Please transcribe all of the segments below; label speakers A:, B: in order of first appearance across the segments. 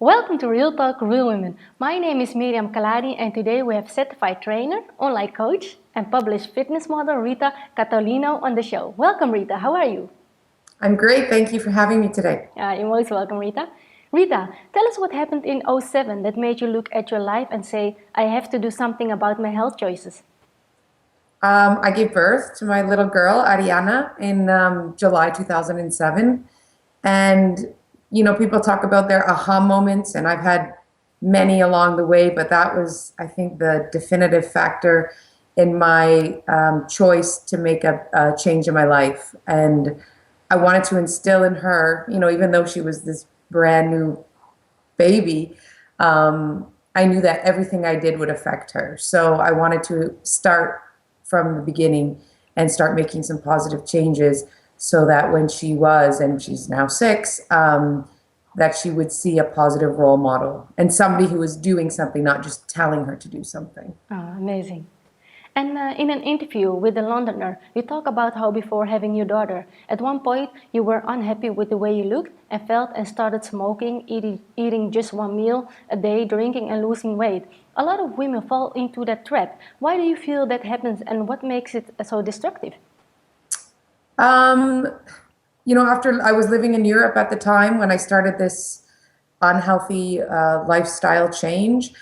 A: Welcome to Real Talk Real Women. My name is Miriam Khalladi and today we have certified trainer, online coach and published fitness model Rita Catolino on the show. Welcome Rita, how are you?
B: I'm great, thank you for having me today.
A: You're most welcome Rita. Rita, tell us what happened in '07 that made you look at your life and say, I have to do something about my health choices.
B: I gave birth to my little girl, Ariana, in July 2007. And, people talk about their aha moments, and I've had many along the way, but that was, I think, the definitive factor in my choice to make a change in my life. And I wanted to instill in her, even though she was this brand new baby, I knew that everything I did would affect her. So I wanted to start from the beginning and start making some positive changes so that when she was, and she's now 6, that she would see a positive role model and somebody who was doing something, not just telling her to do something.
A: Oh, amazing. And in an interview with the Londoner, you talk about how before having your daughter, at one point you were unhappy with the way you looked and felt and started smoking, eating just one meal a day, drinking and losing weight. A lot of women fall into that trap. Why do you feel that happens and what makes it so destructive?
B: After I was living in Europe at the time when I started this unhealthy lifestyle change,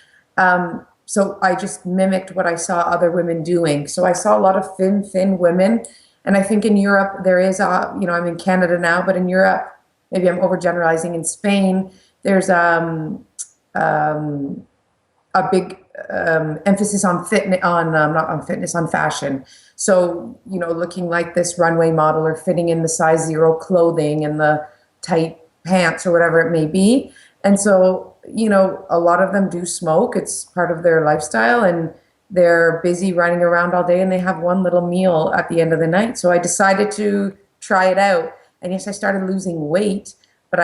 B: so I just mimicked what I saw other women doing. So I saw a lot of thin women. And I think in Europe there is, I'm in Canada now, but in Europe, maybe I'm overgeneralizing, in Spain, there's a big emphasis on fitness, not on fitness, on fashion. So, looking like this runway model or fitting in the size 0 clothing and the tight pants or whatever it may be. And so, a lot of them do smoke. It's part of their lifestyle and they're busy running around all day and they have one little meal at the end of the night. So I decided to try it out. And yes, I started losing weight, but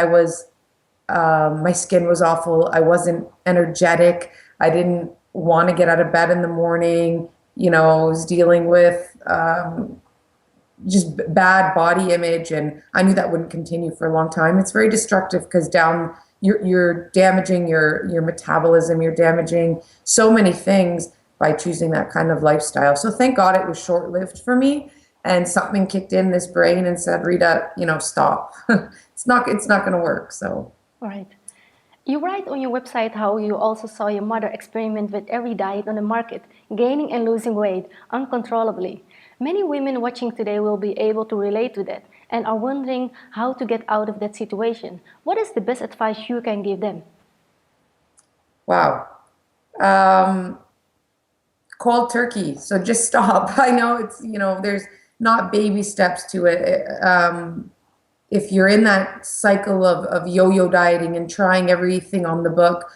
B: my skin was awful. I wasn't energetic. I didn't want to get out of bed in the morning. I was dealing with just bad body image, and I knew that wouldn't continue for a long time. It's very destructive because you're damaging your metabolism, you're damaging so many things by choosing that kind of lifestyle. So thank God it was short-lived for me, and something kicked in this brain and said, Rita, stop. it's not going to work. So.
A: All right. You write on your website how you also saw your mother experiment with every diet on the market, gaining and losing weight uncontrollably. Many women watching today will be able to relate to that and are wondering how to get out of that situation. What is the best advice you can give them?
B: Wow. Cold turkey. So just stop. I know it's, there's not baby steps to it. If you're in that cycle of yo-yo dieting and trying everything on the book,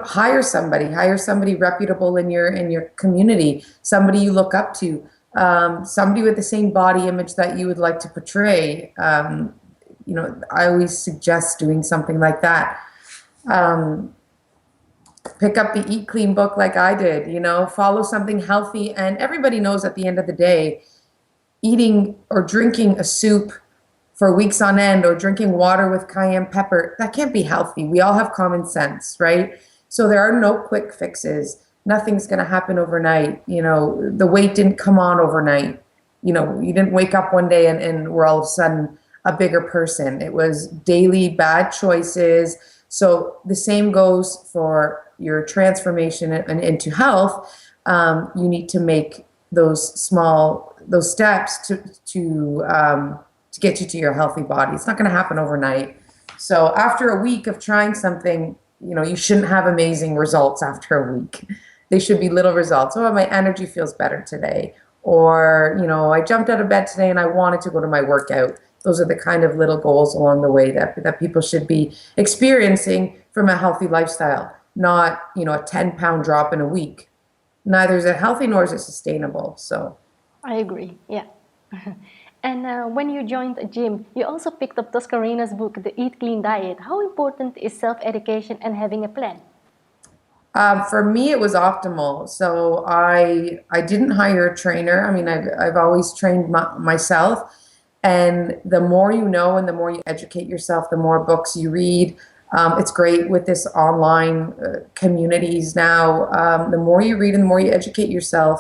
B: hire somebody reputable in your community, somebody you look up to, somebody with the same body image that you would like to portray. I always suggest doing something like that. Pick up the Eat Clean book like I did, follow something healthy. And everybody knows at the end of the day, eating or drinking a soup for weeks on end or drinking water with cayenne pepper, that can't be healthy. We all have common sense, right? So there are no quick fixes. Nothing's going to happen overnight. The weight didn't come on overnight. You didn't wake up one day and we're all of a sudden a bigger person. It was daily bad choices. So the same goes for your transformation and into health. You need to make those steps to get you to your healthy body. It's not going to happen overnight. So after a week of trying something, you shouldn't have amazing results after a week. They should be little results. Oh, my energy feels better today. Or, I jumped out of bed today and I wanted to go to my workout. Those are the kind of little goals along the way that people should be experiencing from a healthy lifestyle, not, a 10-pound drop in a week. Neither is it healthy nor is it sustainable. So
A: I agree. Yeah. And when you joined a gym, you also picked up Toscarina's book, The Eat Clean Diet. How important is self-education and having a plan?
B: For me, it was optimal. So I didn't hire a trainer. I mean, I've always trained myself. And the more you know and the more you educate yourself, the more books you read, It's great with this online communities now. The more you read and the more you educate yourself,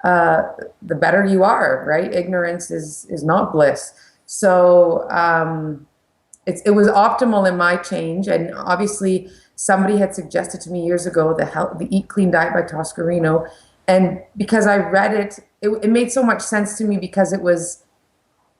B: the better you are, right? Ignorance is not bliss. So it was optimal in my change, and obviously somebody had suggested to me years ago the Eat Clean Diet by Toscarino, and because I read it made so much sense to me because it was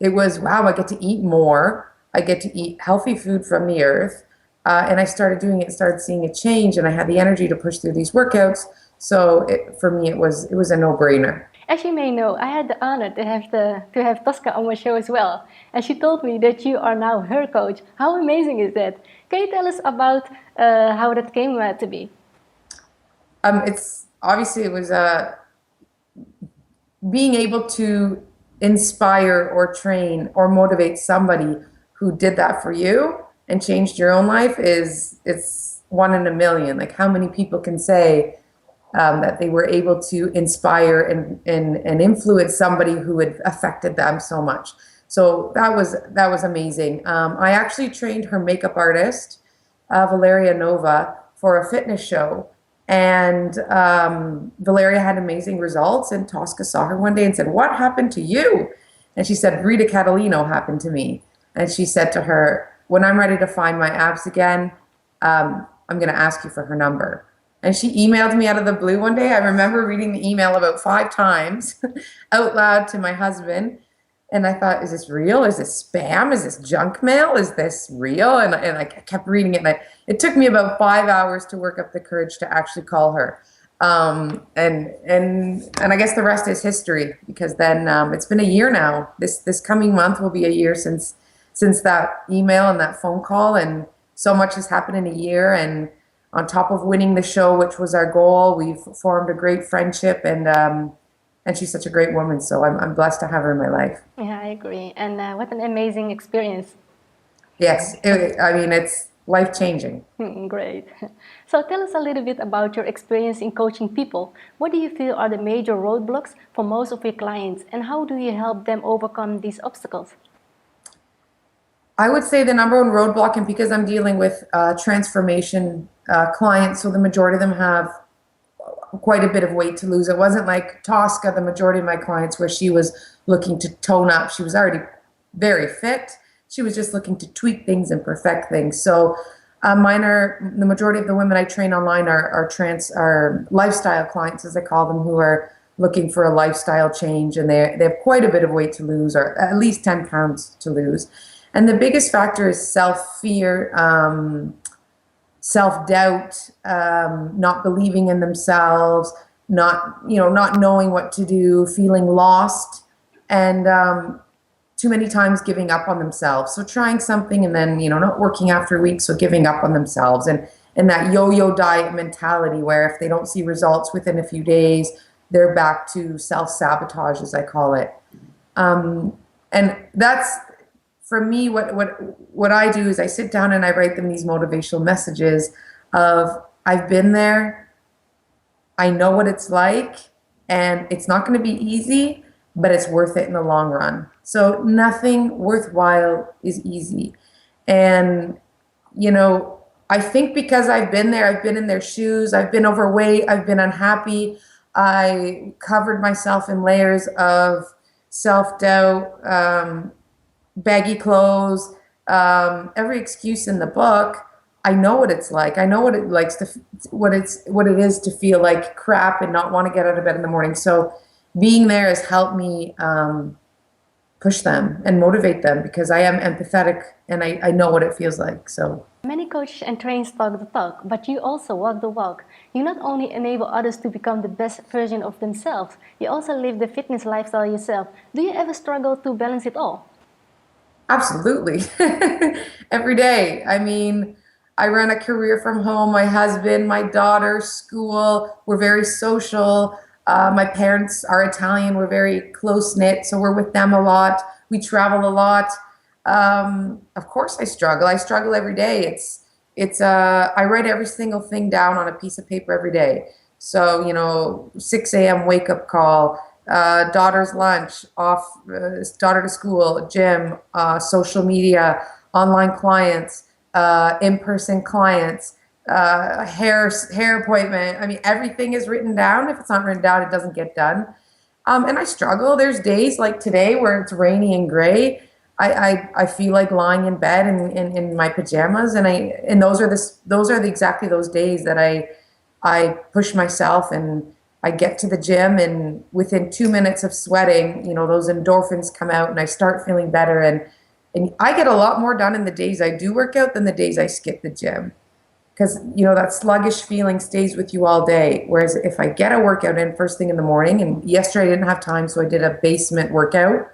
B: wow, I get to eat more, I get to eat healthy food from the earth, and I started doing it, started seeing a change, and I had the energy to push through these workouts. So for me, it was a no-brainer.
A: As you may know, I had the honor to have Tosca on my show as well, and she told me that you are now her coach. How amazing is that? Can you tell us about how that came to be?
B: It's obviously it was being able to inspire or train or motivate somebody who did that for you and changed your own life it's one in a million. Like how many people can say that they were able to inspire and influence somebody who had affected them so much. So that was amazing. I actually trained her makeup artist, Valeria Nova, for a fitness show. And Valeria had amazing results. And Tosca saw her one day and said, "What happened to you?" And she said, "Rita Catolino happened to me." And she said to her, "When I'm ready to find my abs again, I'm going to ask you for her number." And she emailed me out of the blue one day. I remember reading the email about 5 times out loud to my husband. And I thought, is this real? Is this spam? Is this junk mail? Is this real? And I kept reading it. And it took me about 5 hours to work up the courage to actually call her. And I guess the rest is history, because then it's been a year now. This coming month will be a year since that email and that phone call. And so much has happened in a year. And on top of winning the show, which was our goal, we've formed a great friendship, and she's such a great woman. So I'm blessed to have her in my life.
A: Yeah, I agree. And what an amazing experience.
B: Yes, I mean, it's life changing.
A: Great. So tell us a little bit about your experience in coaching people. What do you feel are the major roadblocks for most of your clients, and how do you help them overcome these obstacles?
B: I would say the number one roadblock, and because I'm dealing with transformation clients, so the majority of them have quite a bit of weight to lose. It wasn't like Tosca, the majority of my clients, where she was looking to tone up. She was already very fit. She was just looking to tweak things and perfect things. So the majority of the women I train online are lifestyle clients, as I call them, who are looking for a lifestyle change, and they have quite a bit of weight to lose, or at least 10 pounds to lose. And the biggest factor is self-fear, self-doubt, not believing in themselves, not knowing what to do, feeling lost, and too many times giving up on themselves. So trying something and then, not working after a week, so giving up on themselves, and that yo-yo diet mentality where if they don't see results within a few days, they're back to self-sabotage, as I call it. And that's, for me, what I do is I sit down and I write them these motivational messages of, I've been there, I know what it's like, and it's not going to be easy, but it's worth it in the long run. So nothing worthwhile is easy. And, I think because I've been there, I've been in their shoes, I've been overweight, I've been unhappy, I covered myself in layers of self-doubt, baggy clothes, every excuse in the book. I know what it's like. I know what it is to feel like crap and not want to get out of bed in the morning. So being there has helped me push them and motivate them, because I am empathetic and I know what it feels like. So
A: many coaches and trainers talk the talk, but you also walk the walk. You not only enable others to become the best version of themselves, you also live the fitness lifestyle yourself. Do you ever struggle to balance it all?
B: absolutely. Every day. I mean, I run a career from home. My husband, my daughter, school. We're very social. My parents are Italian. We're very close knit, so we're with them a lot. We travel a lot. Of course, I struggle. I struggle every day. I write every single thing down on a piece of paper every day. So 6 a.m. wake up call. Daughter's lunch, daughter to school, gym, social media, online clients, in-person clients, hair appointment. I mean, everything is written down. If it's not written down, it doesn't get done. And I struggle. There's days like today where it's rainy and gray. I feel like lying in bed in my pajamas, and those are exactly those days that I push myself and I get to the gym, and within 2 minutes of sweating, those endorphins come out and I start feeling better, and I get a lot more done in the days I do work out than the days I skip the gym. Because that sluggish feeling stays with you all day. Whereas if I get a workout in first thing in the morning, and yesterday I didn't have time, so I did a basement workout,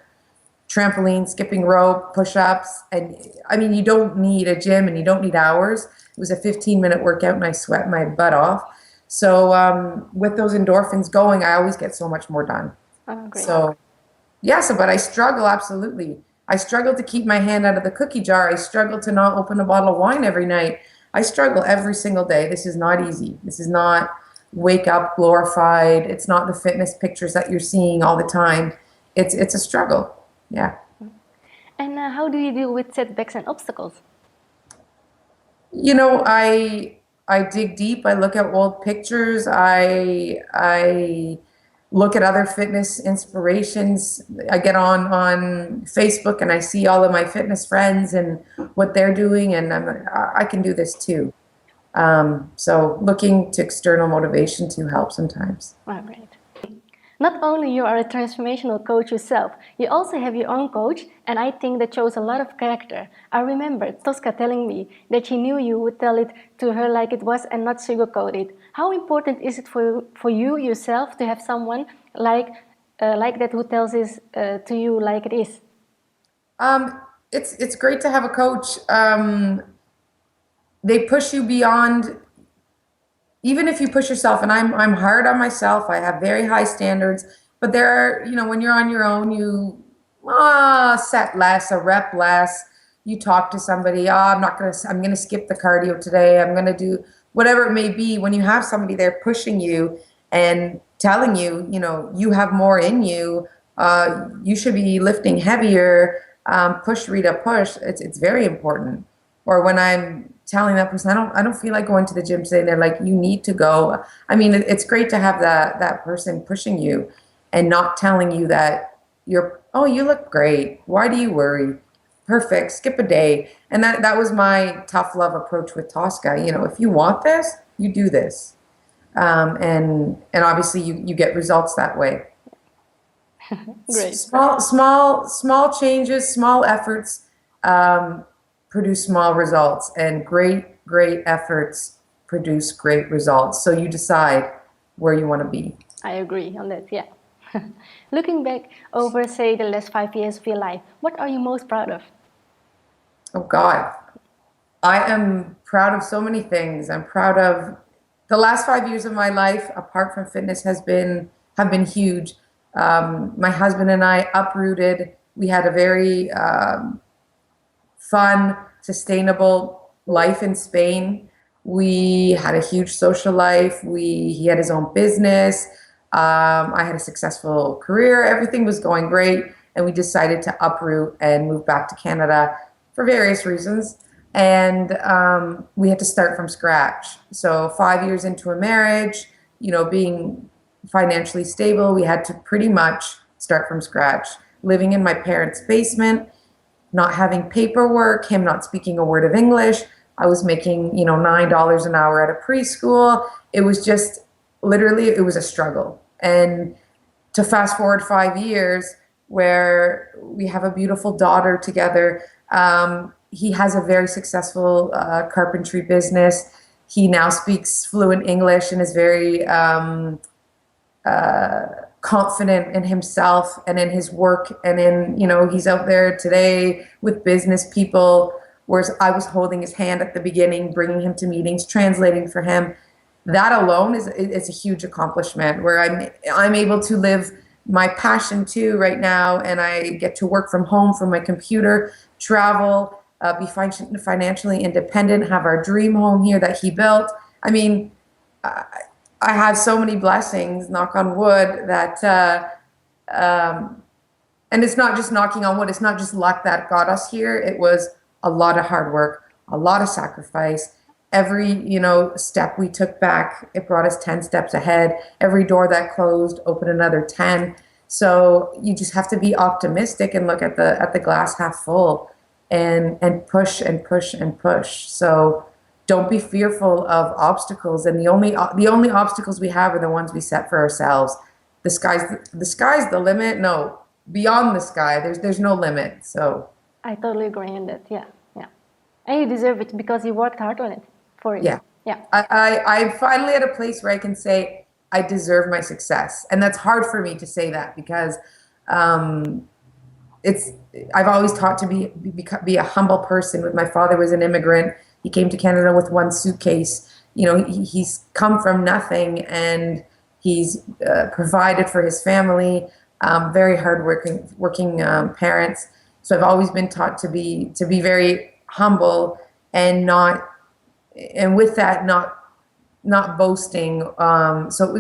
B: trampoline, skipping rope, push-ups, and I mean, you don't need a gym and you don't need hours. It was a 15-minute workout and I sweat my butt off. So with those endorphins going, I always get so much more done.
A: Oh, great.
B: So yeah, but I struggle, absolutely. I struggle to keep my hand out of the cookie jar. I struggle to not open a bottle of wine every night. I struggle every single day. This is not easy. This is not wake up glorified. It's not the fitness pictures that you're seeing all the time. It's a struggle. Yeah.
A: And how do you deal with setbacks and obstacles?
B: I dig deep. I look at old pictures. I look at other fitness inspirations. I get on Facebook and I see all of my fitness friends and what they're doing, and I can do this too. So looking to external motivation to help sometimes.
A: Oh, great. Not only you are a transformational coach yourself, you also have your own coach, and I think that shows a lot of character. I remember Tosca telling me that she knew you would tell it to her like it was and not sugarcoat it. How important is it for you yourself to have someone like that who tells this to you like it is?
B: It's great to have a coach. They push you beyond. Even if you push yourself, and I'm hard on myself, I have very high standards, but there are, when you're on your own, you set less, a rep less, you talk to somebody, I'm going to skip the cardio today, I'm going to do whatever it may be. When you have somebody there pushing you and telling you, you have more in you, you should be lifting heavier, push, Rita, push, it's very important. Or when I'm telling that person, I don't feel like going to the gym today, they're like, you need to go. I mean, it's great to have that person pushing you and not telling you that you look great. Why do you worry? Perfect. Skip a day. And that was my tough love approach with Tosca. If you want this, you do this. And obviously you get results that way.
A: Great.
B: Small changes, small efforts, produce small results, and great efforts produce great results. So you decide where you want to be.
A: I agree on that, yeah. Looking back over, say, the last 5 years of your life, what are you most proud of?
B: Oh God, I am proud of so many things. I'm proud of the last 5 years of my life, apart from fitness, have been huge. My husband and I uprooted. We had a very fun, sustainable life in Spain. We had a huge social life. He had his own business. I had a successful career. Everything was going great. And we decided to uproot and move back to Canada for various reasons. And we had to start from scratch. So 5 years into a marriage, being financially stable, we had to pretty much start from scratch. Living in my parents' basement, not having paperwork, him not speaking a word of English. I was making, $9 an hour at a preschool. It was just literally, it was a struggle. And to fast forward 5 years, where we have a beautiful daughter together, he has a very successful carpentry business. He now speaks fluent English and is very confident in himself and in his work, and he's out there today with business people, whereas I was holding his hand at the beginning, bringing him to meetings, translating for him. That alone is a huge accomplishment, where I'm able to live my passion too right now, and I get to work from home from my computer, travel, be financially independent, have our dream home here that he built. I mean, I have so many blessings, knock on wood, that, and it's not just knocking on wood, it's not just luck that got us here. It was a lot of hard work, a lot of sacrifice. Every, step we took back, it brought us 10 steps ahead. Every door that closed opened another 10. So you just have to be optimistic and look at the glass half full, and push and push and push. So don't be fearful of obstacles. And the only obstacles we have are the ones we set for ourselves. The sky's the limit. No, beyond the sky, there's no limit. So
A: I totally agree on that. Yeah, yeah. And you deserve it because you worked hard on it, for it.
B: yeah,
A: Yeah.
B: I'm finally at a place where I can say I deserve my success, and that's hard for me to say that because um, it's I've always taught to be a humble person. My father was an immigrant. He came to Canada with one suitcase. He's come from nothing, and he's provided for his family. Very hardworking parents. So I've always been taught to be very humble, and not and with that not boasting. So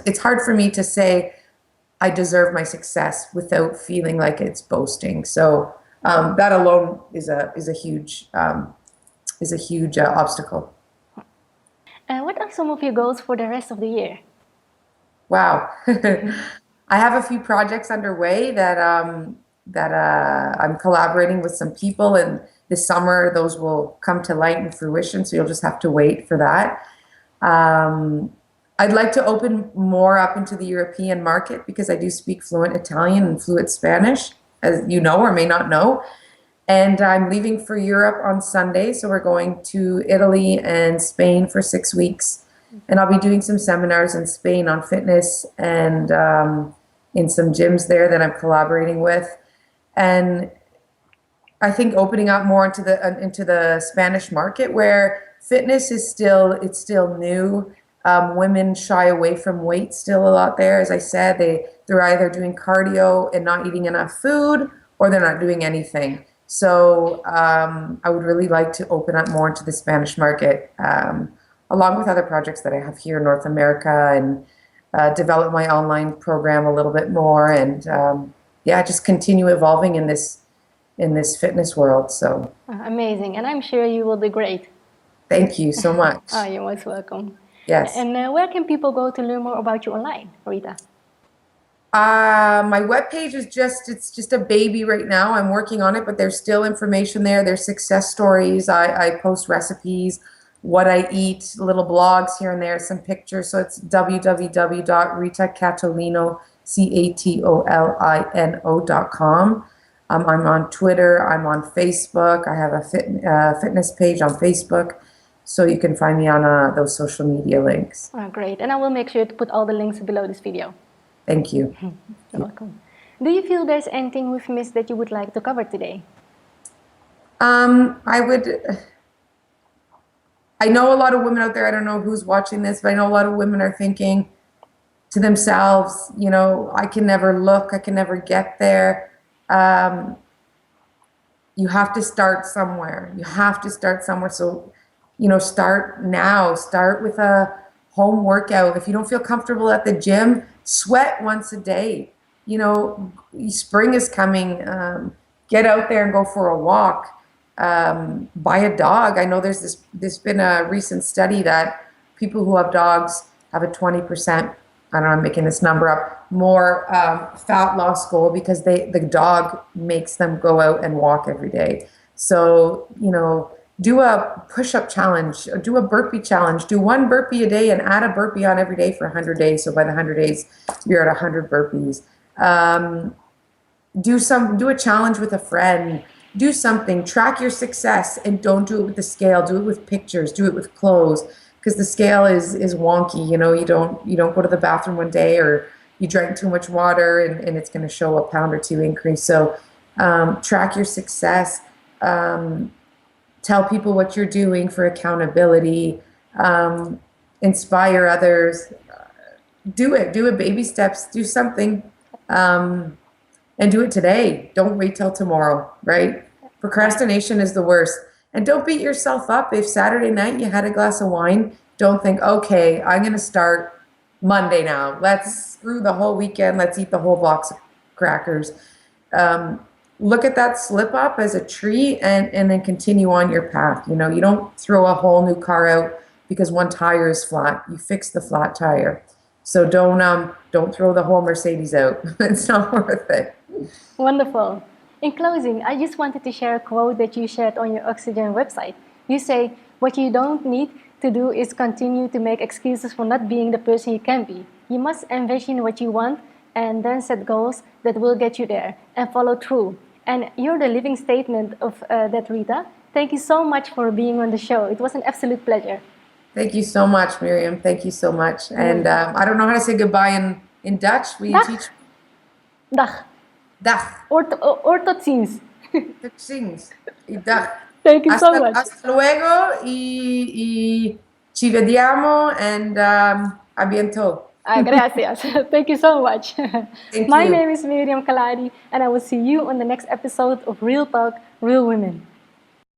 B: it's hard for me to say I deserve my success without feeling like it's boasting. So that alone is a huge obstacle.
A: And what are some of your goals for the rest of the year?
B: Wow. I have a few projects underway that I'm collaborating with some people, and this summer those will come to light and fruition. So you'll just have to wait for that. Um, I'd like to open more up into the European market because I do speak fluent Italian and fluent Spanish, as you know or may not know. And I'm leaving for Europe on Sunday, so we're going to Italy and Spain for 6 weeks. And I'll be doing some seminars in Spain on fitness, and in some gyms there that I'm collaborating with. And I think opening up more into the Spanish market, where fitness is still new. Women shy away from weight still a lot there. As I said, they're either doing cardio and not eating enough food, or they're not doing anything. So I would really like to open up more into the Spanish market, along with other projects that I have here in North America, and develop my online program a little bit more, and yeah, just continue evolving in this fitness world. So
A: Amazing. And I'm sure you will do great.
B: thank you so much.
A: Oh, you're most welcome.
B: Yes.
A: And where can people go to learn more about you online, Rita?
B: My webpage it's just a baby right now. I'm working on it, but there's still information there. There's success stories. I post recipes, what I eat, little blogs here and there, some pictures. So it's www.ritacatolino, CATOLINO.com. I'm on Twitter. I'm on Facebook. I have a fitness page on Facebook. So you can find me on those social media links.
A: Oh, great. And I will make sure to put all the links below this video.
B: Thank you.
A: You're welcome. Do you feel there's anything we've missed that you would like to cover today?
B: I know a lot of women out there, I don't know who's watching this, but I know a lot of women are thinking to themselves, I can never look, I can never get there. You have to start somewhere. So, start now. Start with a home workout. If you don't feel comfortable at the gym, sweat once a day. Spring is coming. Get out there and go for a walk. Buy a dog. I know there's been a recent study that people who have dogs have a 20%, I don't know, I'm making this number up, more fat loss goal because the dog makes them go out and walk every day. So, do a push-up challenge, or do a burpee challenge. Do one burpee a day and add a burpee on every day for 100 days. So by the 100 days, you're at 100 burpees. Do a challenge with a friend. Do something. Track your success, and don't do it with the scale. Do it with pictures. Do it with clothes, because the scale is wonky. You don't go to the bathroom one day, or you drank too much water, and it's going to show a pound or two increase. So track your success. Tell people what you're doing for accountability. Inspire others. Do it. Baby steps. Do something. And do it today. Don't wait till tomorrow, right? Procrastination is the worst. And don't beat yourself up. If Saturday night you had a glass of wine, don't think, okay, I'm going to start Monday now. Let's screw the whole weekend. Let's eat the whole box of crackers. look at that slip up as a treat and then continue on your path. You know, you don't throw a whole new car out because one tire is flat. You fix the flat tire. So don't throw the whole Mercedes out. It's not worth it.
A: Wonderful. In closing, I just wanted to share a quote that you shared on your Oxygen website. You say, what you don't need to do is continue to make excuses for not being the person you can be. You must envision what you want and then set goals that will get you there and follow through. And you're the living statement of that, Rita. Thank you so much for being on the show. It was an absolute pleasure.
B: Thank you so much, Miriam. Thank you so much. And I don't know how to say goodbye in Dutch. Will you
A: Dag.
B: teach me?
A: Dag.
B: Dag.
A: Or tot ziens.
B: Tot ziens. Dag.
A: Thank you so much.
B: Hasta luego y ci vediamo and a bientôt.
A: Gracias. Thank you so much.
B: Thank
A: My
B: you.
A: name is Miriam Khalladi, and I will see you on the next episode of Real Talk, Real Women.